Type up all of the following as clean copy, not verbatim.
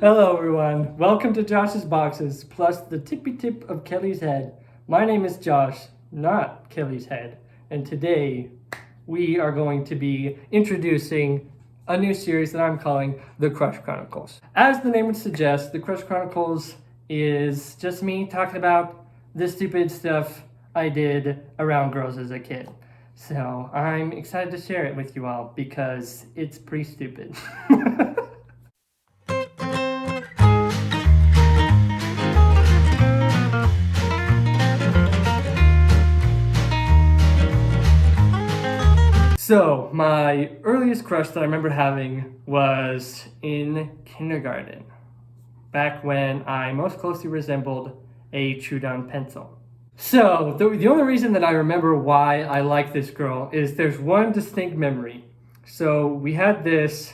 Hello everyone, welcome to Josh's Boxes, plus the tippy tip of Kellie's head. My name is Josh, not Kellie's head, and today we are going to be introducing a new series that I'm calling The Crush Chronicles. As the name would suggest, The Crush Chronicles is just me talking about the stupid stuff I did around girls as a kid. So I'm excited to share it with you all because it's pretty stupid. So, my earliest crush that I remember having was in kindergarten, back when I most closely resembled a chewed-on pencil. So, the only reason that I remember why I like this girl is there's one distinct memory. So, we had this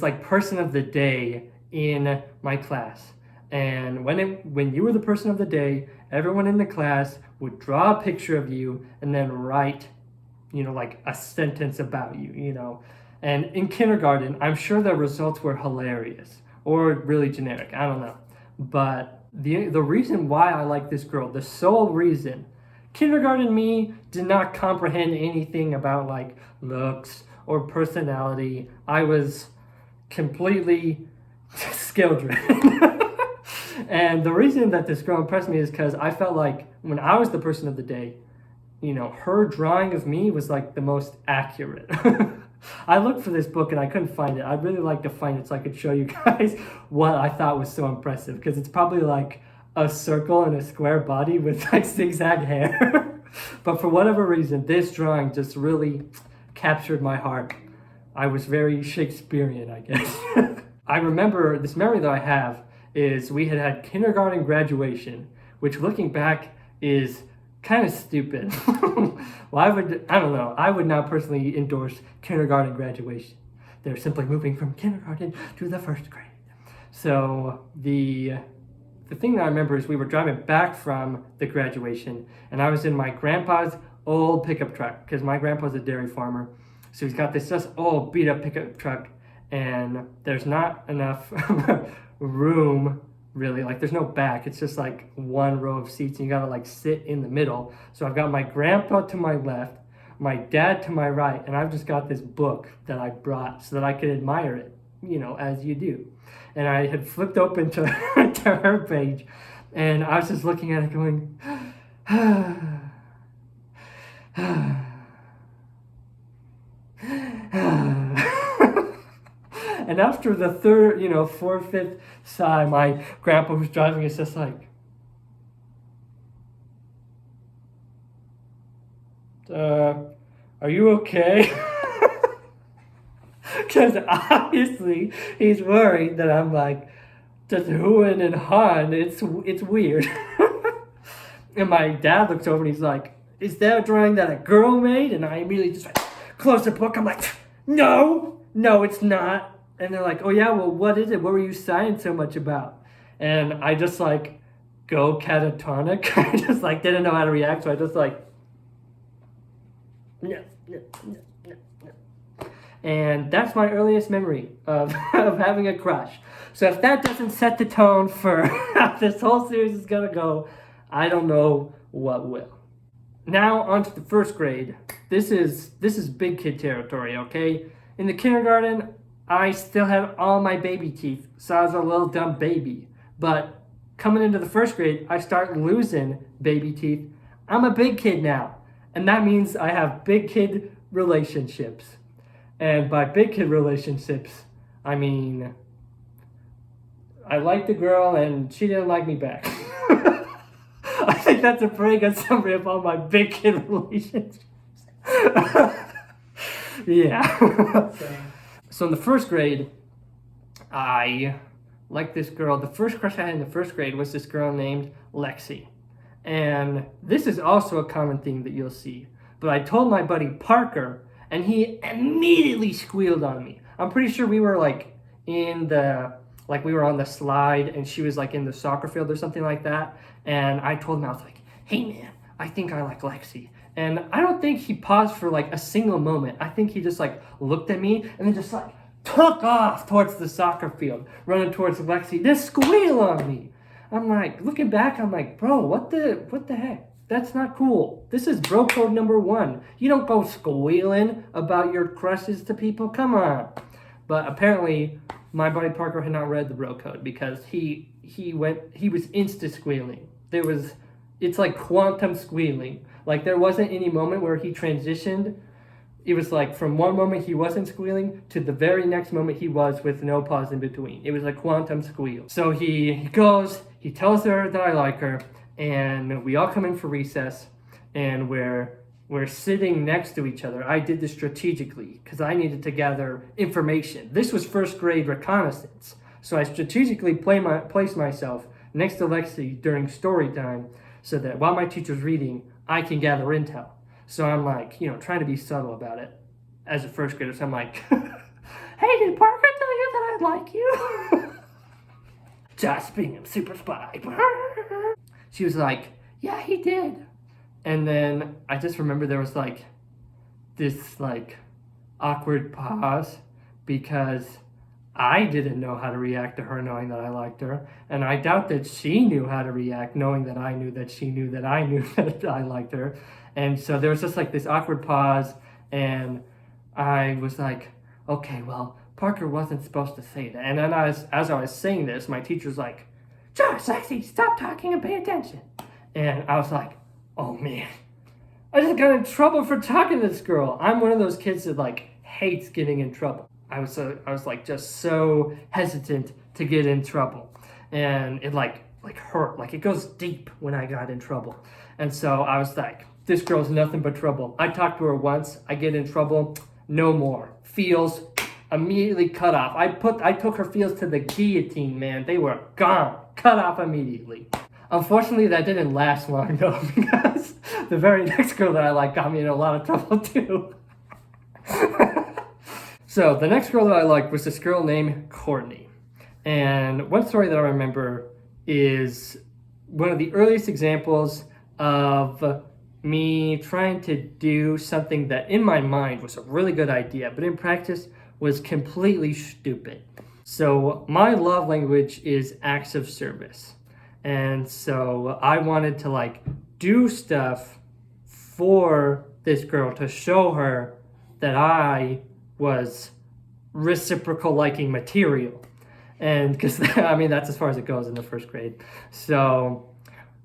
like person of the day in my class. And when you were the person of the day, everyone in the class would draw a picture of you and then write like a sentence about you. And in kindergarten, I'm sure the results were hilarious or really generic. I don't know. But the reason why I like this girl, the sole reason, kindergarten me did not comprehend anything about like looks or personality. I was completely skill driven. And the reason that this girl impressed me is because I felt like when I was the person of the day, her drawing of me was like the most accurate. I looked for this book and I couldn't find it. I'd really like to find it so I could show you guys what I thought was so impressive, because it's probably like a circle and a square body with like zigzag hair. But for whatever reason, this drawing just really captured my heart. I was very Shakespearean, I guess. I remember this memory that I have is we had kindergarten graduation, which looking back is kind of stupid. Well, I would not personally endorse kindergarten graduation. They're simply moving from kindergarten to the first grade. So the thing that I remember is we were driving back from the graduation, and I was in my grandpa's old pickup truck, because my grandpa's a dairy farmer. So he's got this just old beat up pickup truck, and there's not enough room really, like there's no back, it's just like one row of seats and you gotta like sit in the middle. So I've got my grandpa to my left, my dad to my right, and I've just got this book that I brought so that I could admire it, as you do. And I had flipped open to her page, and I was just looking at it going, And after the third, fourth, fifth sigh, my grandpa who's driving is just like, are you okay? Because obviously he's worried that I'm like, just hooing and hawing. It's weird. And my dad looks over and he's like, is that a drawing that a girl made? And I immediately just like, close the book. I'm like, no, it's not. And they're like, oh yeah, well, what is it? What were you sighing so much about? And I just like go catatonic. I just like didn't know how to react. So I just like, yeah. And that's my earliest memory of having a crush. So if that doesn't set the tone for how this whole series is gonna go, I don't know what will. Now on to the first grade. This is big kid territory, okay? In the kindergarten, I still had all my baby teeth, so I was a little dumb baby. But coming into the first grade, I start losing baby teeth. I'm a big kid now, and that means I have big kid relationships. And by big kid relationships, I mean I liked the girl and she didn't like me back. I think that's a pretty good summary of all my big kid relationships. Yeah. So in the first grade, I liked this girl. The first crush I had in the first grade was this girl named Lexi. And this is also a common theme that you'll see. But I told my buddy Parker, and he immediately squealed on me. I'm pretty sure we were like we were on the slide and she was like in the soccer field or something like that. And I told him, I was like, hey man, I think I like Lexi. And I don't think he paused for like a single moment. I think he just like looked at me and then just like took off towards the soccer field, running towards Lexi. This squeal on me. I'm like, looking back, I'm like, bro, what the heck? That's not cool. This is bro code number 1. You don't go squealing about your crushes to people. Come on. But apparently, my buddy Parker had not read the bro code because he was insta squealing. It's like quantum squealing. Like there wasn't any moment where he transitioned. It was like from one moment he wasn't squealing to the very next moment he was, with no pause in between. It was a quantum squeal. So he goes, he tells her that I like her, and we all come in for recess, and we're sitting next to each other. I did this strategically because I needed to gather information. This was first grade reconnaissance. So I strategically placed myself next to Lexi during story time so that while my teacher's reading, I can gather intel. So I'm like, trying to be subtle about it as a first grader. So I'm like, hey, did Parker tell you that I like you? Just being a super spy. She was like, yeah, he did. And then I just remember there was like this like awkward pause because I didn't know how to react to her knowing that I liked her. And I doubt that she knew how to react knowing that I knew that she knew that I knew that I liked her. And so there was just like this awkward pause, and I was like, okay, well, Parker wasn't supposed to say that. And then as I was saying this, my teacher's like, Josh, Lexi, stop talking and pay attention. And I was like, oh man, I just got in trouble for talking to this girl. I'm one of those kids that like hates getting in trouble. I was like just so hesitant to get in trouble, and it like hurt, like it goes deep when I got in trouble. And so I was like, this girl's nothing but trouble. I talked to her once, I get in trouble, no more. Feels immediately cut off. I took her feels to the guillotine, man. They were gone, cut off immediately. Unfortunately, that didn't last long though, because the very next girl that I liked got me in a lot of trouble too. So the next girl that I liked was this girl named Courtney. And one story that I remember is one of the earliest examples of me trying to do something that in my mind was a really good idea, but in practice was completely stupid. So my love language is acts of service. And so I wanted to like do stuff for this girl to show her that I was reciprocal liking material. And because that's as far as it goes in the first grade. So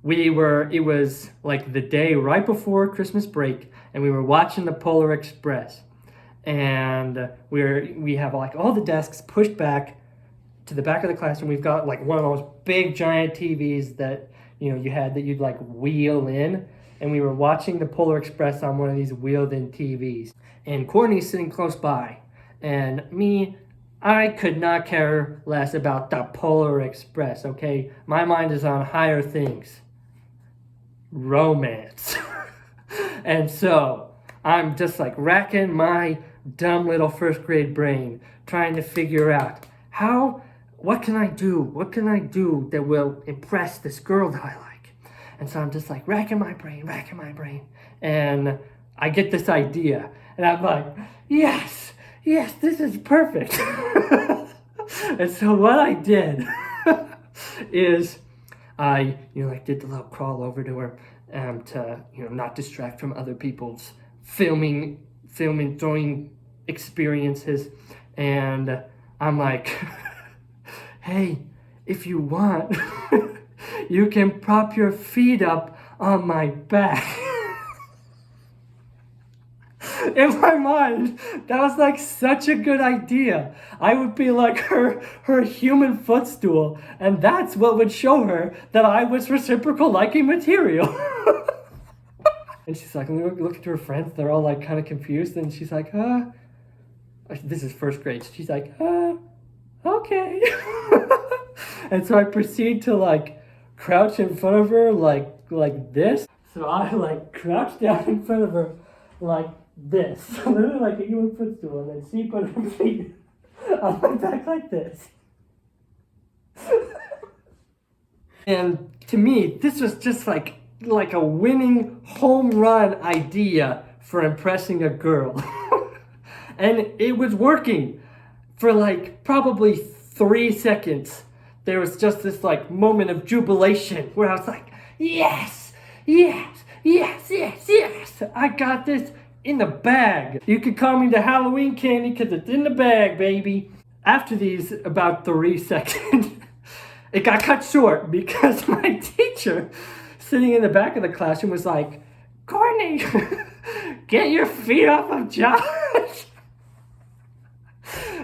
it was like the day right before Christmas break, and we were watching the Polar Express, and we have like all the desks pushed back to the back of the classroom. We've got like one of those big giant TVs that you had that you'd like wheel in, and we were watching the Polar Express on one of these wheeled in TVs, and Courtney's sitting close by, and I could not care less about the Polar Express, okay? My mind is on higher things. Romance. And so I'm just like racking my dumb little first grade brain trying to figure out what can I do that will impress this girl that I like. And so I'm just like racking my brain, and I get this idea, and I'm like, yes, this is perfect. And so what I did is I did the little crawl over to her to not distract from other people's filming throwing experiences, and I'm like, hey, if you want, you can prop your feet up on my back. In my mind, that was like such a good idea. I would be like her human footstool, and that's what would show her that I was reciprocal liking material. And she's like, looking to her friends, they're all like kind of confused, and she's like, this is first grade. She's like, okay. And so I proceed to like crouch in front of her like this. So I like crouch down in front of her like this, literally like a human footstool, and then she put her feet on my back like this. And to me, this was just like a winning home run idea for impressing a girl. And it was working. for like probably 3 seconds, there was just this like moment of jubilation where I was like, yes, yes, yes, yes, yes, I got this in the bag. You could call me the Halloween candy because it's in the bag, baby. After these about 3 seconds, it got cut short because my teacher sitting in the back of the classroom was like, Courtney, get your feet off of Josh.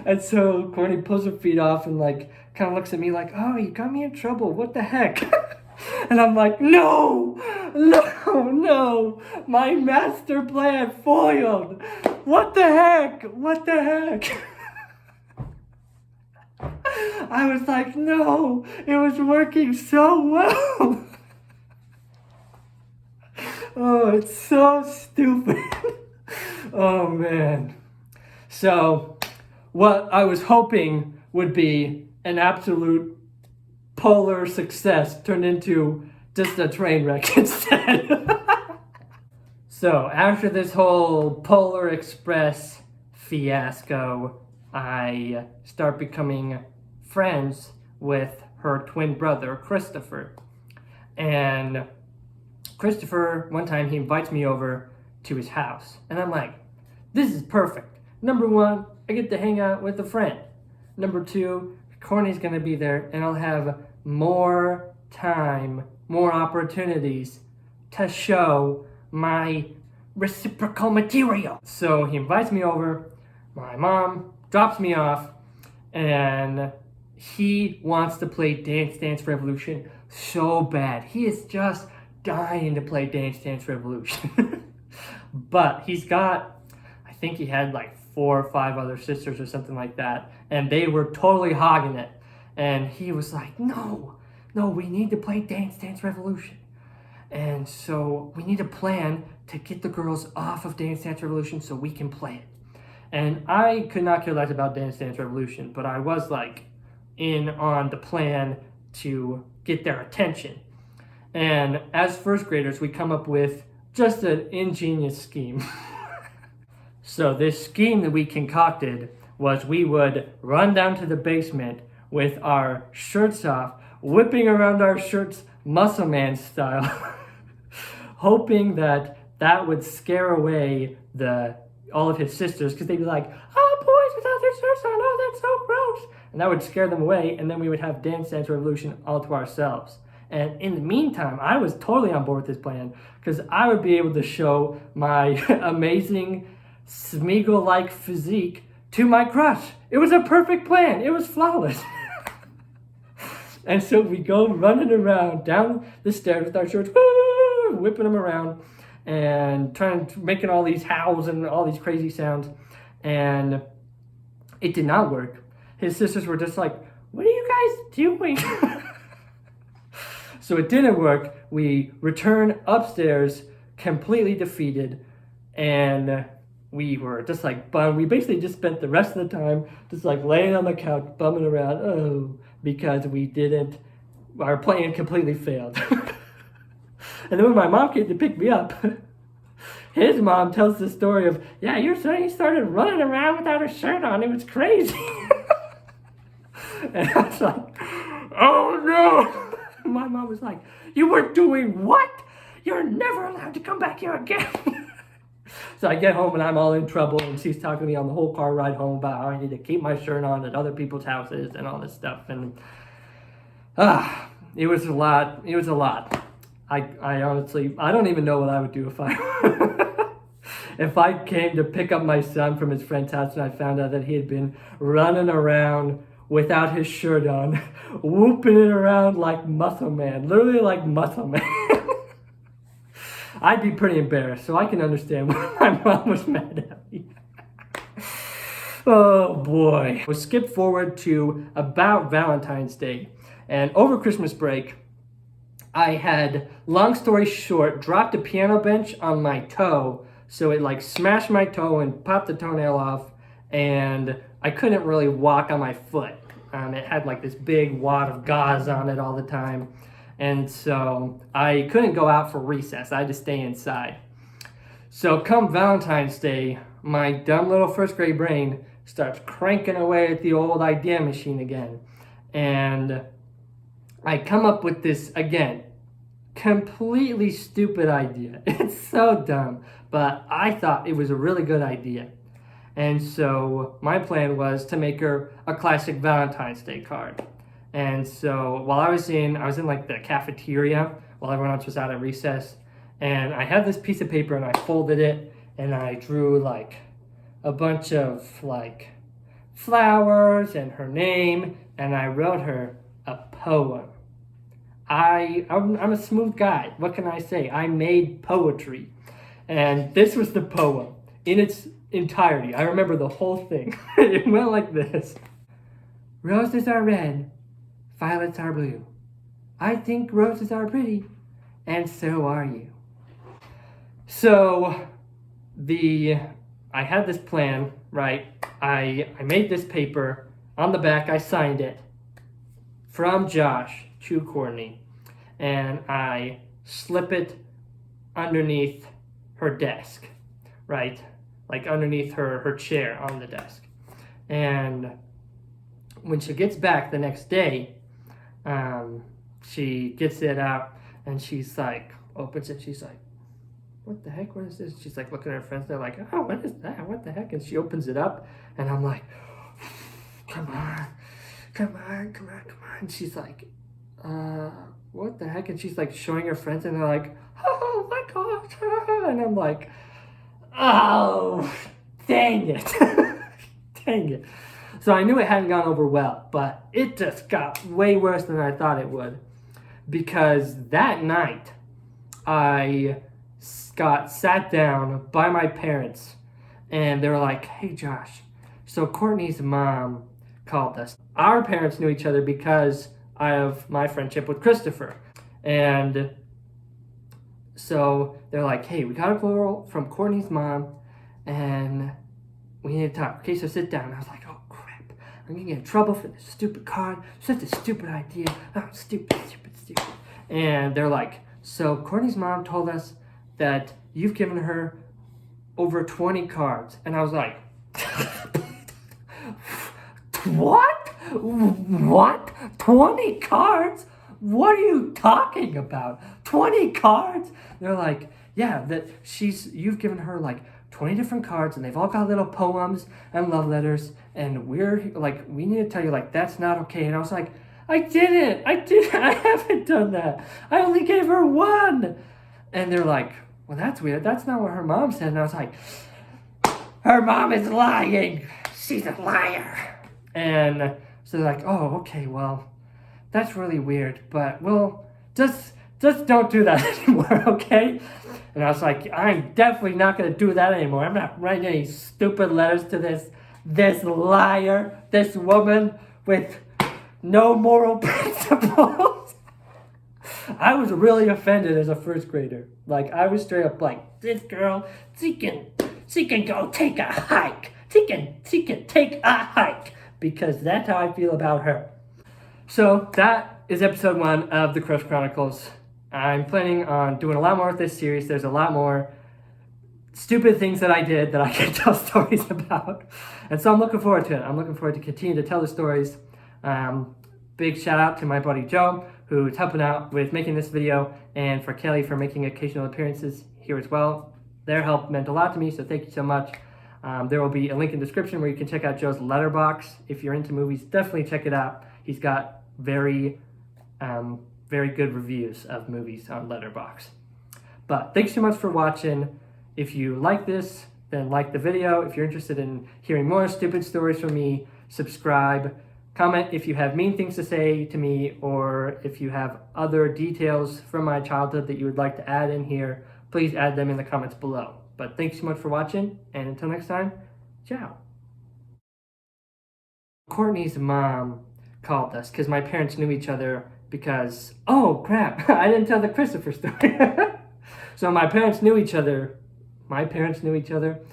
And so Courtney pulls her feet off and like kind of looks at me like, oh, you got me in trouble. What the heck? And I'm like, no, my master plan foiled. What the heck? I was like, no, it was working so well. Oh, it's so stupid. Oh, man. So, what I was hoping would be an absolute polar success turned into just a train wreck instead. So, after this whole Polar Express fiasco, I start becoming friends with her twin brother, Christopher. And Christopher, one time, he invites me over to his house. And I'm like, this is perfect. Number one, I get to hang out with a friend. Number two, Courtney's going to be there, and I'll have more time, more opportunities to show my reciprocal material. So he invites me over. My mom drops me off, and he wants to play Dance Dance Revolution so bad. He is just dying to play Dance Dance Revolution. But he's got, I think he had like 4 or 5 other sisters or something like that, and they were totally hogging it. And he was like, no, we need to play Dance Dance Revolution. And so we need a plan to get the girls off of Dance Dance Revolution so we can play it. And I could not care less about Dance Dance Revolution, but I was like in on the plan to get their attention. And as first graders, we come up with just an ingenious scheme. So this scheme that we concocted was we would run down to the basement with our shirts off, whipping around our shirts Muscle Man style, hoping that would scare away all of his sisters, because they'd be like, oh, boys without their shirts on, oh, that's so gross. And that would scare them away, and then we would have Dance Dance Revolution all to ourselves. And in the meantime, I was totally on board with this plan, because I would be able to show my amazing Smeagol-like physique to my crush. It was a perfect plan. It was flawless. And so we go running around down the stairs with our shirts, woo, whipping them around and making all these howls and all these crazy sounds. And it did not work. His sisters were just like, what are you guys doing? So it didn't work. We return upstairs completely defeated, and we were just like bummed. We basically just spent the rest of the time just like laying on the couch, bumming around, because our plan completely failed. And then when my mom came to pick me up, his mom tells the story of, yeah, your son, he started running around without a shirt on. It was crazy. And I was like, oh no. My mom was like, you were doing what? You're never allowed to come back here again. So I get home and I'm all in trouble, and she's talking to me on the whole car ride home about how I need to keep my shirt on at other people's houses and all this stuff. And it was a lot. I honestly, I don't even know what I would do if I came to pick up my son from his friend's house and I found out that he had been running around without his shirt on, whooping it around like Muscle Man, literally like Muscle Man. I'd be pretty embarrassed, so I can understand why my mom was mad at me. Oh boy. We'll skip forward to about Valentine's Day. And over Christmas break, I had, long story short, dropped a piano bench on my toe, so it like smashed my toe and popped the toenail off, and I couldn't really walk on my foot. It had like this big wad of gauze on it all the time. And so I couldn't go out for recess. I had to stay inside. So come Valentine's Day, my dumb little first grade brain starts cranking away at the old idea machine again. And I come up with this, again, completely stupid idea. It's so dumb, but I thought it was a really good idea. And so my plan was to make her a classic Valentine's Day card. And so while I was in like the cafeteria while everyone else was out at recess, and I had this piece of paper and I folded it and I drew like a bunch of like flowers and her name, and I wrote her a poem. I'm a smooth guy. What can I say? I made poetry. And this was the poem in its entirety. I remember the whole thing. It went like this. Roses are red, violets are blue. I think roses are pretty, and so are you. So I had this plan, right? I made this paper. On the back, I signed it. From Josh to Courtney. And I slip it underneath her desk, right? Like underneath her chair on the desk. And when she gets back the next day, she gets it out and she's like, opens it, she's like, what the heck, what is this? She's like looking at her friends, they're like, oh, what is that? What the heck? And she opens it up and I'm like, come on. And she's like, what the heck? And she's like showing her friends and they're like, oh my gosh. And I'm like, oh, dang it. Dang it. So I knew it hadn't gone over well, but it just got way worse than I thought it would. Because that night, I got sat down by my parents and they were like, hey Josh, so Courtney's mom called us. Our parents knew each other because of my friendship with Christopher. And so they're like, hey, we got a call from Courtney's mom and we need to talk. Okay, so sit down. I was like, oh crap, I'm gonna get in trouble for this stupid card. Such a stupid idea. Oh, stupid. And they're like, so Courtney's mom told us that you've given her over 20 cards. And I was like, what? 20 cards? What are you talking about? 20 cards? They're like, yeah, you've given her like 20 different cards and they've all got little poems and love letters, and we're like, we need to tell you like that's not okay. And I was like, I haven't done that. I only gave her one. And they're like, well, that's weird. That's not what her mom said. And I was like, her mom is lying. She's a liar. And so they're like, oh, okay, well, that's really weird, but we'll just don't do that anymore, okay? And I was like, I'm definitely not going to do that anymore. I'm not writing any stupid letters to this liar, this woman with no moral principles. I was really offended as a first grader. Like, I was straight up like, this girl, she can go take a hike. She can take a hike. Because that's how I feel about her. So that is episode 1 of the Crush Chronicles. I'm planning on doing a lot more with this series. There's a lot more stupid things that I did that I can tell stories about. And so I'm looking forward to it. I'm looking forward to continue to tell the stories. Big shout out to my buddy Joe, who's helping out with making this video, and for Kellie for making occasional appearances here as well. Their help meant a lot to me, so thank you so much. There will be a link in the description where you can check out Joe's letterbox. If you're into movies, definitely check it out. He's got very good reviews of movies on Letterboxd. But thanks so much for watching. If you like this, then like the video. If you're interested in hearing more stupid stories from me, subscribe. Comment if you have mean things to say to me, or if you have other details from my childhood that you would like to add in here, please add them in the comments below. But thanks so much for watching, and until next time, ciao. Courtney's mom called us because my parents knew each other because, oh crap, I didn't tell the Christopher story. So my parents knew each other. Our parents knew each other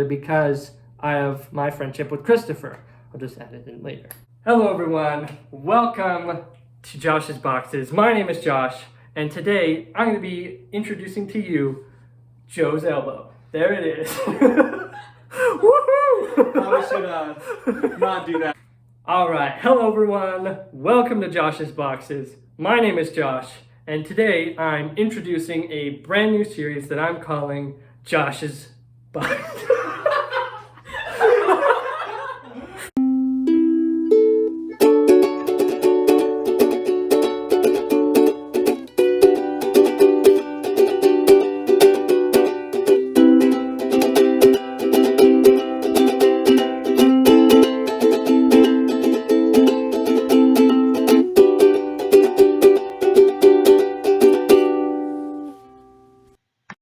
because of my friendship with Christopher. I'll just add it in later. Hello everyone, welcome to Josh's Boxes. My name is Josh, and today I'm going to be introducing to you Joe's elbow. There it is. Woohoo! Probably should not do that. Alright, hello everyone. Welcome to Josh's Boxes. My name is Josh, and today I'm introducing a brand new series that I'm calling Josh's Boxes.